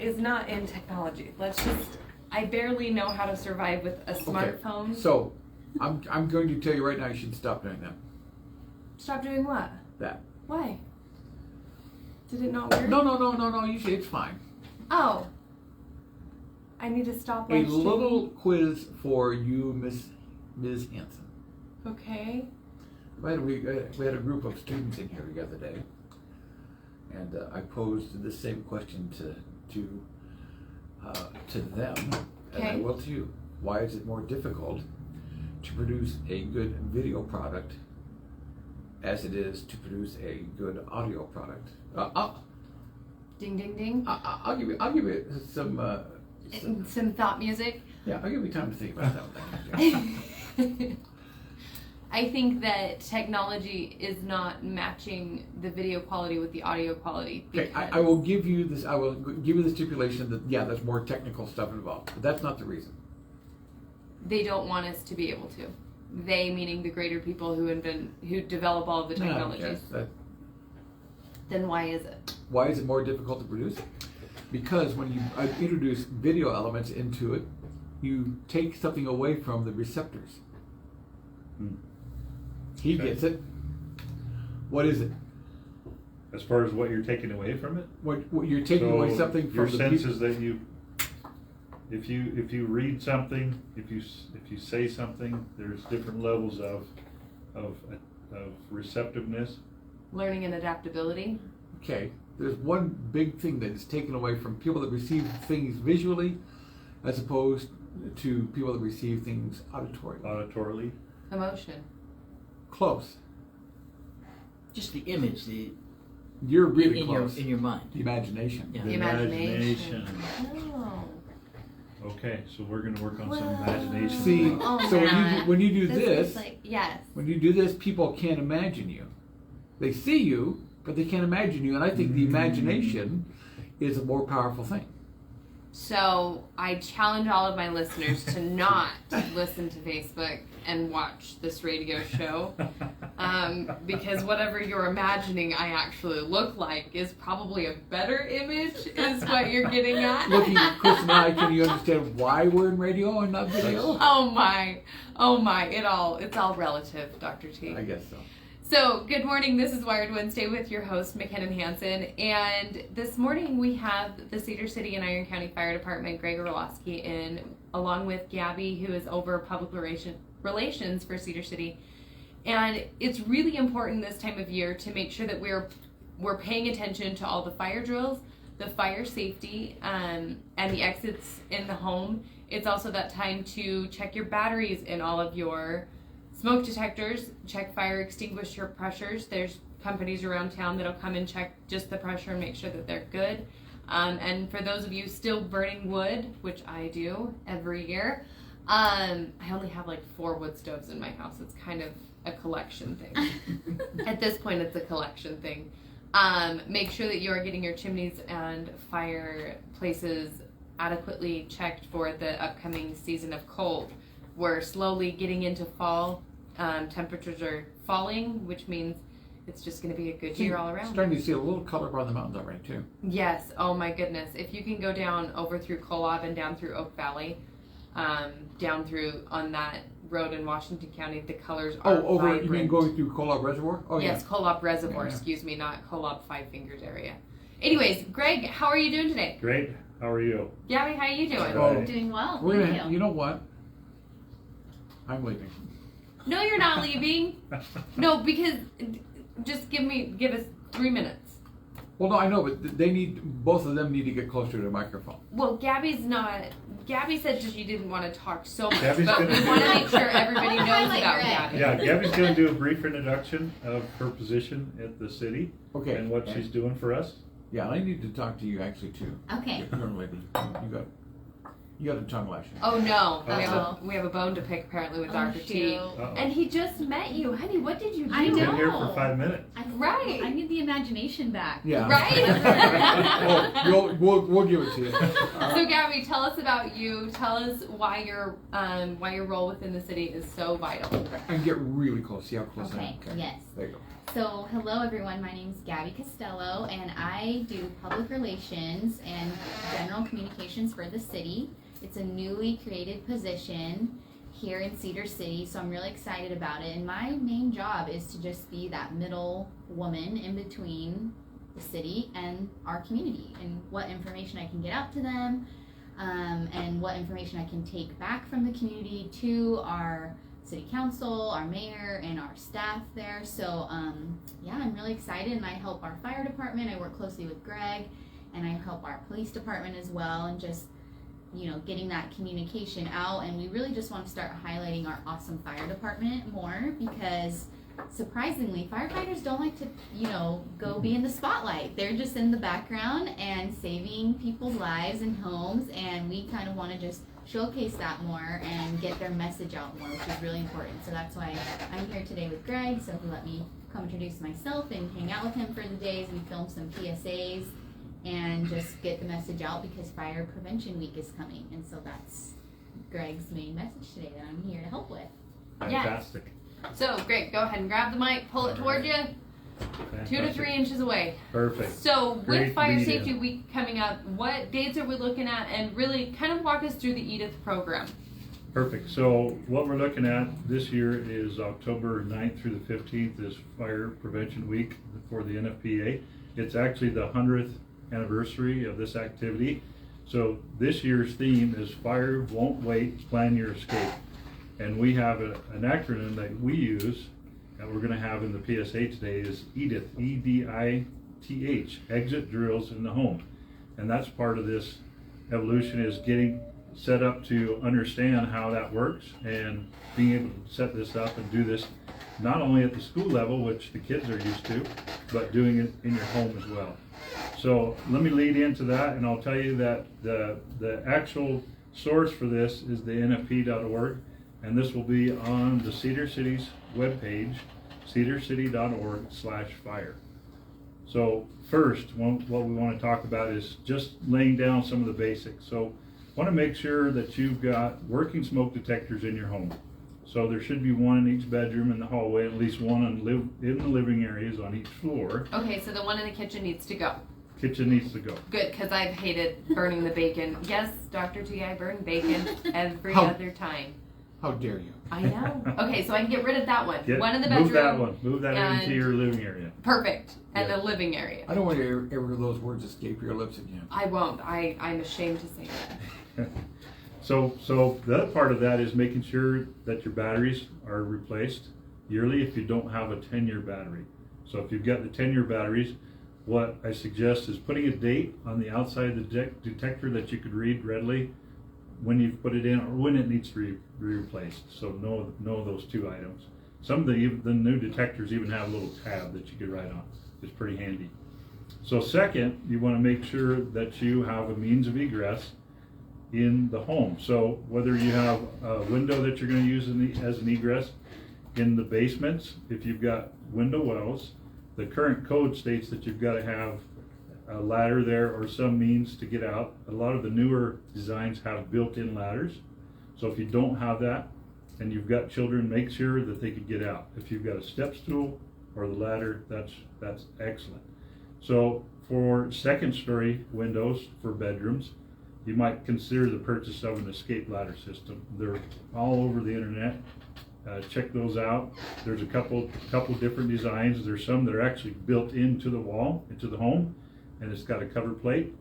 is not in technology. I barely know how to survive with a smartphone. Okay. So, I'm going to tell you right now you should stop doing that. Stop doing what? That. Why? Did it not work? No, you should, it's fine. Oh. I need to stop A watching. little quiz for you, Ms. Hanson. Okay. We had a group of students in here the other day, and I posed the same question to them, and I will to you. Why is it more difficult to produce a good video product as it is to produce a good audio product? Ding, ding, ding. I'll give you some thought music. Yeah, I'll give you time to think about that one. I think that technology is not matching the video quality with the audio quality. Okay, I will give you this. I will give you the stipulation that there's more technical stuff involved, but that's not the reason. They don't want us to be able to. They meaning the greater people who develop all of the technologies. Then why is it? Why is it more difficult to produce? Because when you introduce video elements into it, you take something away from the receptors. He gets it. What is it? As far as what you're taking away from it? What you're taking away something from your the sense people. is that if you read something, if you say something, there's different levels of receptiveness. Learning and adaptability. Okay, there's one big thing that is taken away from people that receive things visually, as opposed to people that receive things Auditorily. Emotion. Close. Just the image, You're really close. In your mind. The imagination. Yeah. The imagination. Oh. Oh. Okay, so we're going to work on some imagination. See, so when you do this, yes. when you do this, people can't imagine you. They see you, but they can't imagine you. And I think the imagination is a more powerful thing. So I challenge all of my listeners to not listen to Facebook and watch this radio show, because whatever you're imagining I actually look like is probably a better image, is what you're getting at. Looking at Chris and I, can you understand why we're in radio and not video? Oh my, it's all relative, Dr. T. I guess so. So, good morning. This is Wired Wednesday with your host, McKinnon Hansen. And this morning we have the Cedar City and Iron County Fire Department, Greg Orloski, in, along with Gabbie, who is over public relations for Cedar City. And it's really important this time of year to make sure that we're paying attention to all the fire drills, the fire safety, and the exits in the home. It's also that time to check your batteries in all of your smoke detectors, check fire extinguisher pressures. There's companies around town that'll come and check just the pressure and make sure that they're good. And for those of you still burning wood, which I do every year, I only have like 4 wood stoves in my house. It's kind of a collection thing. At this point, it's a collection thing. Make sure that you are getting your chimneys and fireplaces adequately checked for the upcoming season of cold. We're slowly getting into fall. Temperatures are falling, which means it's just going to be a good year all around. Starting to see a little color on the mountains already too. Yes. Oh my goodness. If you can go down over through Kolob and down through Oak Valley, down through on that road in Washington County, the colors are vibrant. You mean going through Kolob Reservoir? Oh yes, yeah. Kolob Reservoir. Yeah. Excuse me, not Kolob Five Fingers area. Anyways, Greg, how are you doing today? Great. How are you? Gabbie, how are you doing? Good. Doing well. Thank you know what? I'm leaving. No, you're not leaving. No, because just give us 3 minutes. Well, no, I know, but both of them need to get closer to the microphone. Well, Gabbie said she didn't want to talk so much, Gabbie's but we gonna want to do- make sure everybody knows Highlight about Greg. Gabbie. Yeah, Gabbie's going to do a brief introduction of her position at the city Okay. and what she's doing for us. Yeah, I need to talk to you actually too. Okay. Young lady, you got a tongue lashing. Oh no, Uh-oh. we have a bone to pick apparently with Oh, Dr. T. Uh-oh. And he just met you, honey. What did you do? I Been know. here for 5 minutes. Right. I need the imagination back. Yeah. Right? Oh, we'll give it to you. So Gabbie, tell us about you. Tell us why your role within the city is so vital. And get really close. See how close I Okay, am. yes. There you go. So, hello everyone, my name's Gabbie Costello, and I do public relations and general communications for the city. It's a newly created position here in Cedar City, so I'm really excited about it. And my main job is to just be that middle woman in between the city and our community, and what information I can get out to them, and what information I can take back from the community to our city council, our mayor, and our staff there. So yeah, I'm really excited, and I help our fire department. I work closely with Greg, and I help our police department as well, and just, you know, getting that communication out. And we really just want to start highlighting our awesome fire department more, because surprisingly, firefighters don't like to, you know, go be in the spotlight. They're just in the background and saving people's lives and homes, and we kind of want to just showcase that more and get their message out more, which is really important. So that's why I'm here today with Greg, so he let me come introduce myself and hang out with him for the days. We filmed some PSAs and just get the message out, because Fire Prevention Week is coming, and so that's Greg's main message today that I'm here to help with. Fantastic. So, Greg, go ahead and grab the mic, pull it toward you, 2 to 3 inches away. Perfect. So, Great with Fire lead-in. Safety Week coming up, what dates are we looking at? And really kind of walk us through the EDITH program. Perfect. So what we're looking at this year is October 9th through the 15th is Fire Prevention Week for the NFPA. It's actually the 100th anniversary of this activity. So this year's theme is Fire Won't Wait, Plan Your Escape. And we have an acronym that we use that we're going to have in the PSA today is EDITH, E-D-I-T-H, Exit Drills in the Home. And that's part of this evolution, is getting set up to understand how that works and being able to set this up and do this not only at the school level, which the kids are used to, but doing it in your home as well. So let me lead into that, and I'll tell you that the actual source for this is the nfp.org, and this will be on the Cedar City's webpage, cedarcity.org/fire. So first, what we want to talk about is just laying down some of the basics. So want to make sure that you've got working smoke detectors in your home. So there should be one in each bedroom in the hallway, at least one in the living areas on each floor. Okay, so the one in the kitchen needs to go. Kitchen needs to go. Good, because I've hated burning the bacon. Yes, Dr. T, I burn bacon every How- other time. How dare you? I know. Okay, so I can get rid of that one. One in the bedroom. Move that one. Move that and- into your living area. Perfect. And Yes. the living area. I don't want to ever those words escape your lips again. I won't. I'm ashamed to say that. So the other part of that is making sure that your batteries are replaced yearly if you don't have a 10-year battery. So if you've got the 10-year batteries, what I suggest is putting a date on the outside of the detector that you could read readily when you put it in, or when it needs to be replaced. So know those two items. Some of the new detectors even have a little tab that you could write on. It's pretty handy. So second, you want to make sure that you have a means of egress in the home. So whether you have a window that you're going to use as an egress in the basements, if you've got window wells, the current code states that you've got to have a ladder there or some means to get out. A lot of the newer designs have built-in ladders. So if you don't have that and you've got children, make sure that they can get out. If you've got a step stool or the ladder, that's excellent. So for second story windows for bedrooms, you might consider the purchase of an escape ladder system. They're all over the internet. Check those out. There's a couple different designs. There's some that are actually built into the wall, into the home, and it's got a cover plate.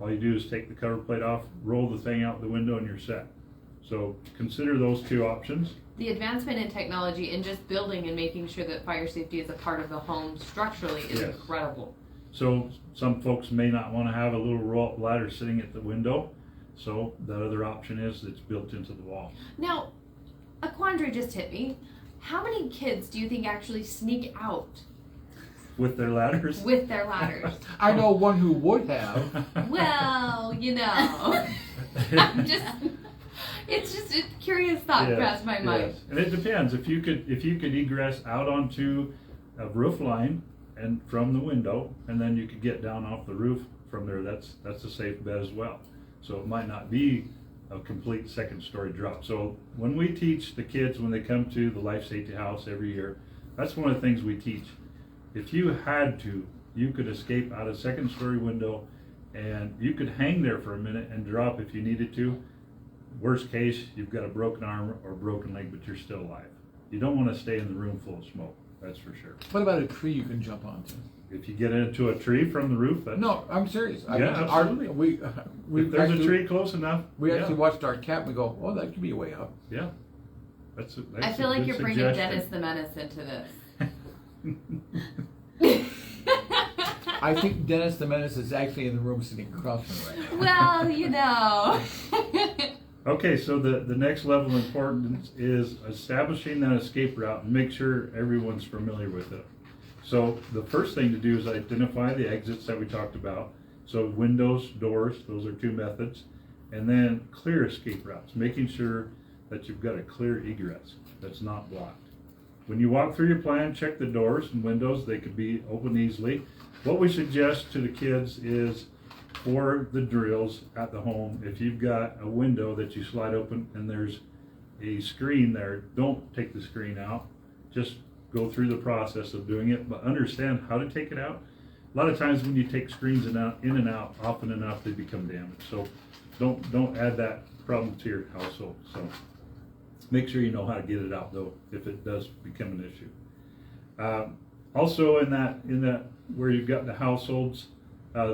All you do is take the cover plate off, roll the thing out the window, and you're set. So consider those two options. The advancement in technology and just building and making sure that fire safety is a part of the home structurally is Yes. incredible. So some folks may not want to have a little ladder sitting at the window. So that other option is it's built into the wall. Now, a quandary just hit me. How many kids do you think actually sneak out With their ladders? with their ladders? I know one who would have. Well, you know, it's just a curious thought crossed my mind. Yes. And it depends. If you could egress out onto a roof line and from the window, and then you could get down off the roof from there, that's a safe bet as well. So it might not be a complete second story drop. So when we teach the kids, when they come to the Life Safety House every year, that's one of the things we teach. If you had to, you could escape out a second story window And you could hang there for a minute and drop if you needed to. Worst case, you've got a broken arm or broken leg, but you're still alive. You don't want to stay in the room full of smoke, that's for sure. What about a tree you can jump onto? If you get into a tree from the roof, that's... No, I'm serious. Yeah, absolutely. We If there's actually, a tree close enough, we yeah. actually watched our cat and we go, oh, that could be a way out. Yeah. That's I feel a like good you're bringing suggestion. Dennis the Menace into this. I think Dennis the Menace is actually in the room sitting across from me right now. Well, you know. Okay, so the next level of importance is establishing that escape route and make sure everyone's familiar with it. So the first thing to do is identify the exits that we talked about. So windows, doors, those are two methods. And then clear escape routes, making sure that you've got a clear egress that's not blocked. When you walk through your plan, check the doors and windows. They could be open easily. What we suggest to the kids is for the drills at the home, if you've got a window that you slide open and there's a screen there, don't take the screen out. Just go through the process of doing it, but understand how to take it out. A lot of times when you take screens in and out often enough, they become damaged. So don't add that problem to your household. So make sure you know how to get it out though, if it does become an issue. Also in that where you've got the households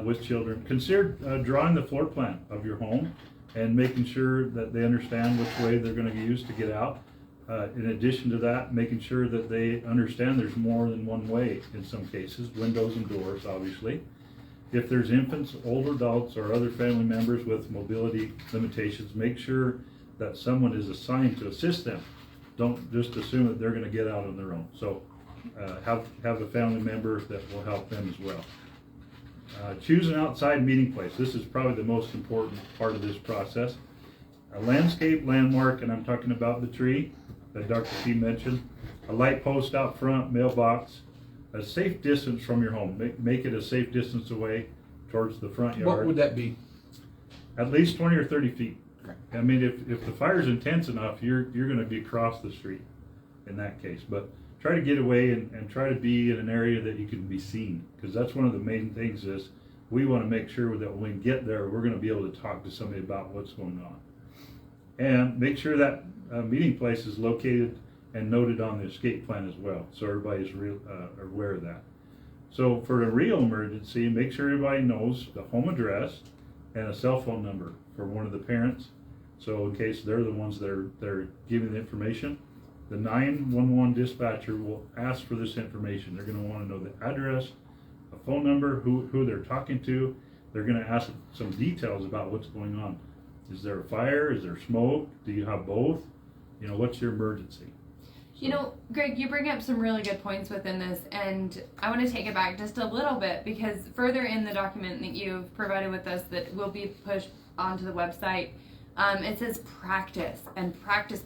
with children, consider drawing the floor plan of your home and making sure that they understand which way they're going to use to get out. In addition to that, making sure that they understand there's more than one way in some cases, windows and doors obviously. If there's infants, older adults, or other family members with mobility limitations, make sure that someone is assigned to assist them. Don't just assume that they're going to get out on their own. So have a family member that will help them as well. Choose an outside meeting place. This is probably the most important part of this process. A landscape landmark, and I'm talking about the tree that Dr. T mentioned, a light post out front, mailbox, a safe distance from your home. Make it a safe distance away towards the front yard. What would that be? At least 20 or 30 feet. Okay. I mean, if the fire's intense enough, you're going to be across the street in that case. But try to get away and try to be in an area that you can be seen, because that's one of the main things is we want to make sure that when we get there, we're going to be able to talk to somebody about what's going on. And make sure that meeting place is located and noted on the escape plan as well, so everybody's aware of that. So for a real emergency, make sure everybody knows the home address and a cell phone number for one of the parents. So in case they're the ones that are giving the information, the 911 dispatcher will ask for this information. They're going to want to know the address, a phone number, who they're talking to. They're going to ask some details about what's going on. Is there a fire? Is there smoke? Do you have both? You know, what's your emergency? You know, Greg, you bring up some really good points within this, and I want to take it back just a little bit, because further in the document that you've provided with us that will be pushed onto the website, it says practice and practice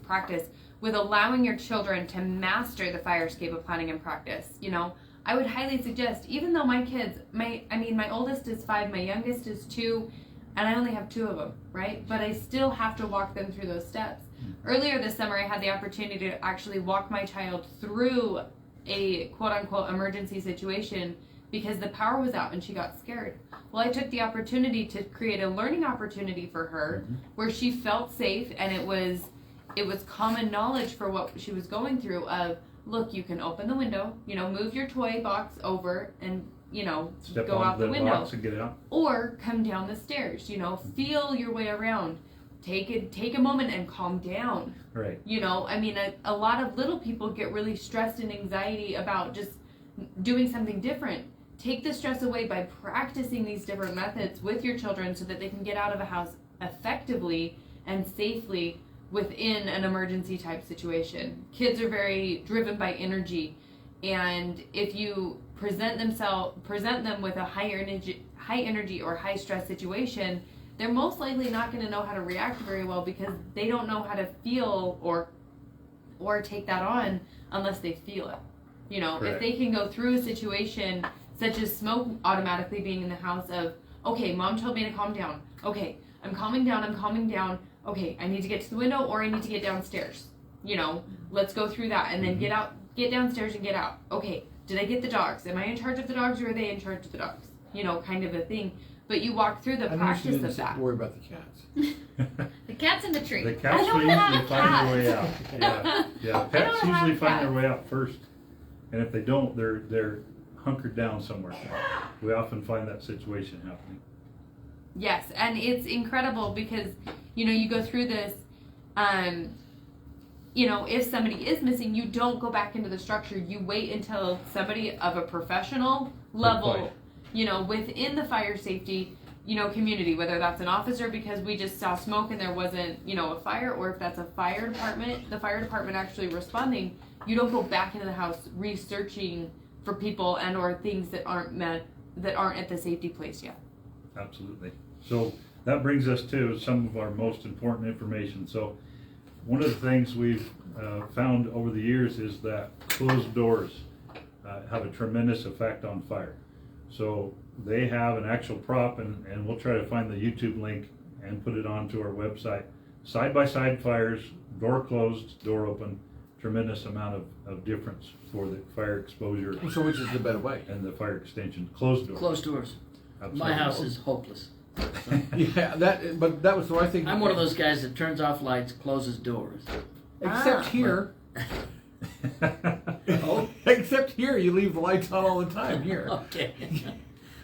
with allowing your children to master the fire escape of planning and practice. You know, I would highly suggest, even though my kids, my oldest is 5, my youngest is 2, and I only have 2 of them, right? But I still have to walk them through those steps. Earlier this summer, I had the opportunity to actually walk my child through a quote-unquote emergency situation because the power was out and she got scared. Well, I took the opportunity to create a learning opportunity for her where she felt safe, and it was common knowledge for what she was going through of, look, you can open the window, you know, move your toy box over and, you know, Step go out the window. Box and get out. Or come down the stairs, you know, feel your way around. Take a moment and calm down. Right. You know, I mean, a lot of little people get really stressed and anxiety about just doing something different. Take the stress away by practicing these different methods with your children so that they can get out of a house effectively and safely within an emergency type situation. Kids are very driven by energy, and if you present them with a high energy or high stress situation, they're most likely not going to know how to react very well because they don't know how to feel or take that on unless they feel it. You know, Correct. If they can go through a situation such as smoke automatically being in the house of, okay, mom told me to calm down. Okay, I'm calming down. Okay, I need to get to the window or I need to get downstairs. You know, let's go through that and then get downstairs and get out. Okay, did I get the dogs? Am I in charge of the dogs or are they in charge of the dogs? You know, kind of a thing. but you walk through the I practice didn't of that. worry about the cats. The cat's in the tree. The cats I will don't have usually a find their way cat. out. Yeah, yeah. I Pets don't usually have find their cats. way out first, and if they don't, they're hunkered down somewhere. We often find that situation happening. Yes, and it's incredible because, you know, you go through this, you know, if somebody is missing, you don't go back into the structure. You wait until somebody of a professional level, point. you know, within the fire safety, you know, community, whether that's an officer because we just saw smoke and there wasn't, you know, a fire, or if that's a fire department, the fire department actually responding, you don't go back into the house researching for people and or things that aren't at the safety place yet. Absolutely. So that brings us to some of our most important information. So one of the things we've found over the years is that closed doors have a tremendous effect on fire. So they have an actual prop, and we'll try to find the YouTube link and put it onto our website. Side-by-side fires, door closed, door open, tremendous amount of difference for the fire exposure So which is the better way? and the fire extension. Closed doors. Closed doors. Absolutely. My house is hopeless. Yeah, but that was what I think. I'm one of those guys that turns off lights, closes doors. Except here. Oh. Except here, you leave the lights on all the time here. Okay.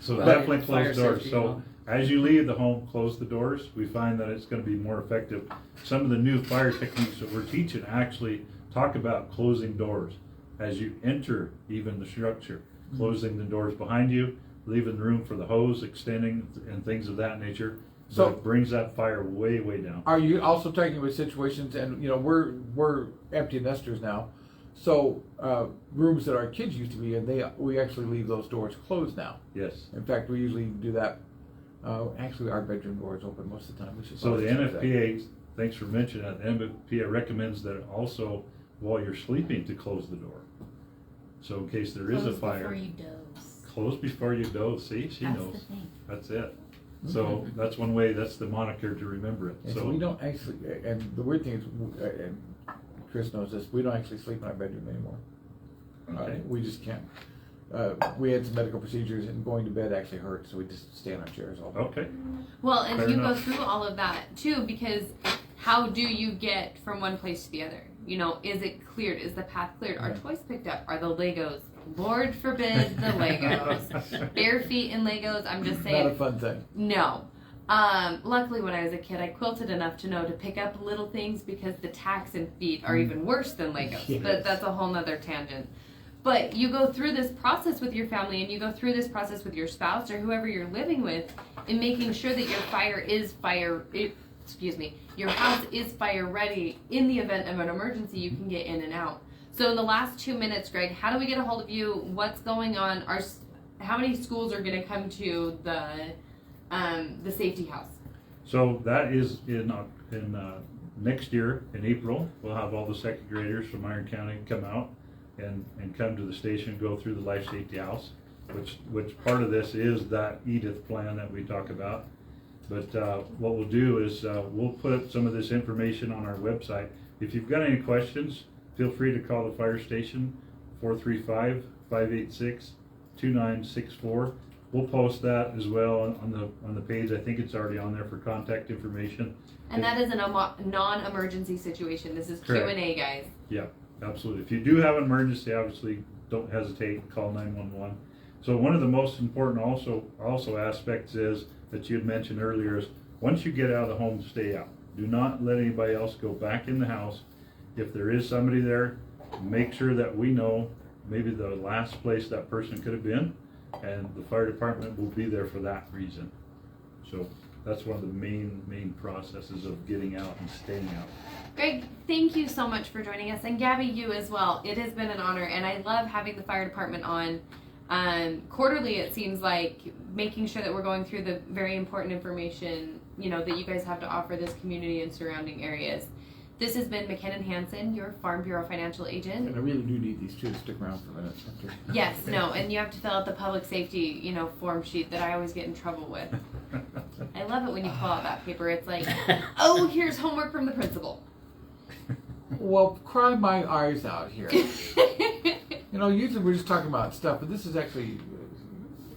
So Well, definitely fire close doors. safety, So as you leave the home, close the doors. We find that it's going to be more effective. Some of the new fire techniques that we're teaching actually talk about closing doors as you enter even the structure, closing the doors behind you, leaving room for the hose extending and things of that nature. So So- it brings that fire way, way down. Are you also talking about situations, and you know we're empty nesters now, so rooms that our kids used to be in, we actually leave those doors closed now. Yes. In fact, we usually do that. Actually, our bedroom door is open most of the time. We should So the probably check that. NFPA, thanks for mentioning that, the NFPA recommends that also while you're sleeping to close the door. So in case there is a Close fire, before you doze. close before you doze. See, she That's knows. the thing. That's it. So that's one way, that's the moniker to remember it. And so we don't actually, and the weird thing is, and Chris knows this, we don't actually sleep in our bedroom anymore. Okay. We just can't. We had some medical procedures, and going to bed actually hurts, so we just stay on our chairs all day. Okay. Well, and Fair you enough. go through all of that too, because how do you get from one place to the other? You know, is it cleared? Is the path cleared? Are Yeah. toys picked up? Are the Legos? Lord forbid the Legos. Bare feet in Legos. I'm just Not a saying, fun thing. no. Luckily, when I was a kid, I quilted enough to know to pick up little things because the tacks and feet are even worse than Legos. Yes. But that's a whole nother tangent. But you go through this process with your family, and you go through this process with your spouse or whoever you're living with, in making sure that your house is fire ready in the event of an emergency. You can get in and out. So in the last 2 minutes, Greg, how do we get a hold of you? What's going on? How many schools are going to come to the safety house? So that is in next year in April. We'll have all the second graders from Iron County come out and come to the station, go through the life safety house, which part of this is that EDITH plan that we talk about. But what we'll do is we'll put some of this information on our website. If you've got any questions, feel free to call the fire station, 435-586-2964. We'll post that as well on the page. I think it's already on there for contact information. And that is in a non-emergency situation. This is Correct. Q&A, guys. Yeah, absolutely. If you do have an emergency, obviously don't hesitate and call 911. So one of the most important also aspects is that you had mentioned earlier is once you get out of the home, stay out. Do not let anybody else go back in the house. If there is somebody there, make sure that we know maybe the last place that person could have been, and the fire department will be there for that reason. So that's one of the main processes of getting out and staying out. Greg, thank you so much for joining us, and Gabbie, you as well. It has been an honor, and I love having the fire department on quarterly. It seems like making sure that we're going through the very important information, you know, that you guys have to offer this community and surrounding areas. This has been McKinnon Hansen, your Farm Bureau financial agent. And I really do need these two to stick around for a minute. Okay. Yes, no, and you have to fill out the public safety, form sheet that I always get in trouble with. I love it when you pull out that paper. It's like, oh, here's homework from the principal. Well, cry my eyes out here. Usually we're just talking about stuff, but this is actually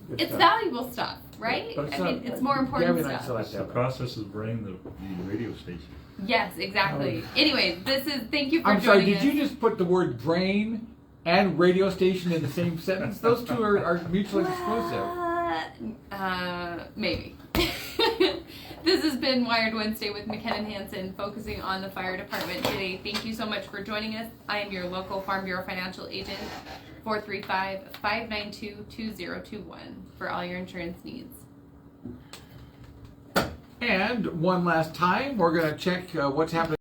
good It's stuff. valuable stuff. right? But I mean, it's more important Gabby and I stuff. still have It's to the have it. process of running the radio station. Yes, exactly. Anyway, thank you for I'm sorry, joining did us. you just put the word brain and radio station in the same sentence? Those two are mutually exclusive. Maybe. This has been Wired Wednesday with McKenna Hansen, focusing on the fire department today. Thank you so much for joining us. I am your local Farm Bureau financial agent, 435-592-2021 for all your insurance needs. And one last time, we're going to check what's happening